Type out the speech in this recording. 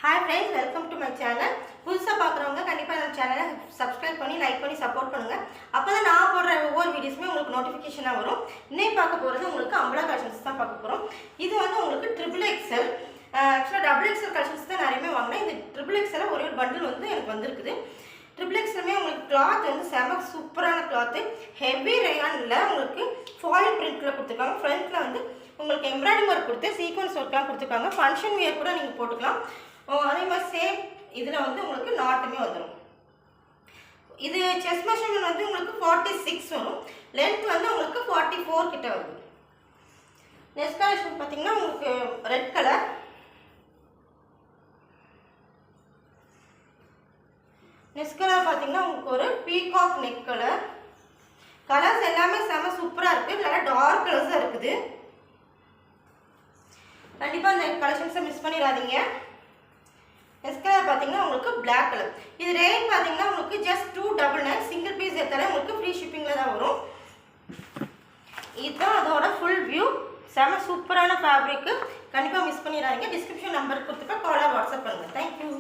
Hi friends, welcome to my channel. புதுசா பார்க்குறவங்க கண்டிப்பா நம்ம சேனலை சப்ஸ்கிரைப் பண்ணி லைக் பண்ணி சப்போர்ட் பண்ணுங்க. அப்பதான் நான் போடுற ஒவ்வொரு வீடியோஸ்மே உங்களுக்கு நோட்டிஃபிகேஷனா வரும். இன்னைக்கு பார்க்க போறது உங்களுக்கு அம்பலா கலெக்ஷன்ஸ் தான் பார்க்க போறோம். இது வந்து உங்களுக்கு XXL ஆக்சுவலா XXL கலெக்ஷன்ஸ் தான் நிறையவே வாங்குனேன். இது XXL ஒரே ஒரு பண்டில் வந்து எனக்கு வந்திருக்குது. XXLமே உங்களுக்கு கிளாத் வந்து செம சூப்பரான கிளாத். ஹெவி ரயான் இல்ல உங்களுக்கு ஃபாயில் பிரிண்ட்ல கொடுத்திருக்காங்க. ஃப்ரண்ட்ல வந்து உங்களுக்கு எம்ப்ராய்டரி ஒர்க் கொடுத்து சீக்வென்ஸ் ஒர்க்லாம் கொடுத்திருக்காங்க. ஃபங்க்ஷன் வியர் கூட நீங்க போட்டுக்கலாம். அதே மாதிரி சேம் இதுல வந்து உங்களுக்கு நாட்டுமே வந்துரும். இது செஸ்ட் மெஷர்மென்ட் வந்து உங்களுக்கு 46 வரும். லெந்த் வந்து உங்களுக்கு 44 கிட்ட வருது. நெக்ஸ்ட் கலெக்ஷன் பாத்தீங்கன்னா உங்களுக்கு ரெட் கலர். நெக்ஸ்ட் கலர் பாத்தீங்கன்னா உங்களுக்கு ஒரு பீகாக் நெக் கலர். கலர்ஸ் எல்லாமே செம சூப்பரா இருக்கு. நல்ல டார்க் கலர்ஸா இருக்குது. கண்டிப்பா இந்த கலெக்ஷன்ஸை மிஸ் பண்ணிடாதீங்க. நெக்ஸ்ட் கலர் பாத்தீங்கன்னா உங்களுக்கு Black கலர். இது ரேட் பாத்தீங்கன்னா உங்களுக்கு just 299 சிங்கிள் பீஸ் எடுத்தாலே உங்களுக்கு ஃப்ரீ ஷிப்பிங்ல தான் வரும். இதுதான் அதோட ஃபுல் வியூ. செம சூப்பரான ஃபேப்ரிக். கண்டிப்பா மிஸ் பண்ணிடாதீங்க. டிஸ்கிரிப்ஷன் நம்பர் கொடுத்துட்டு கால் ஆர் வாட்ஸ்அப் பண்ணுங்க. Thank you.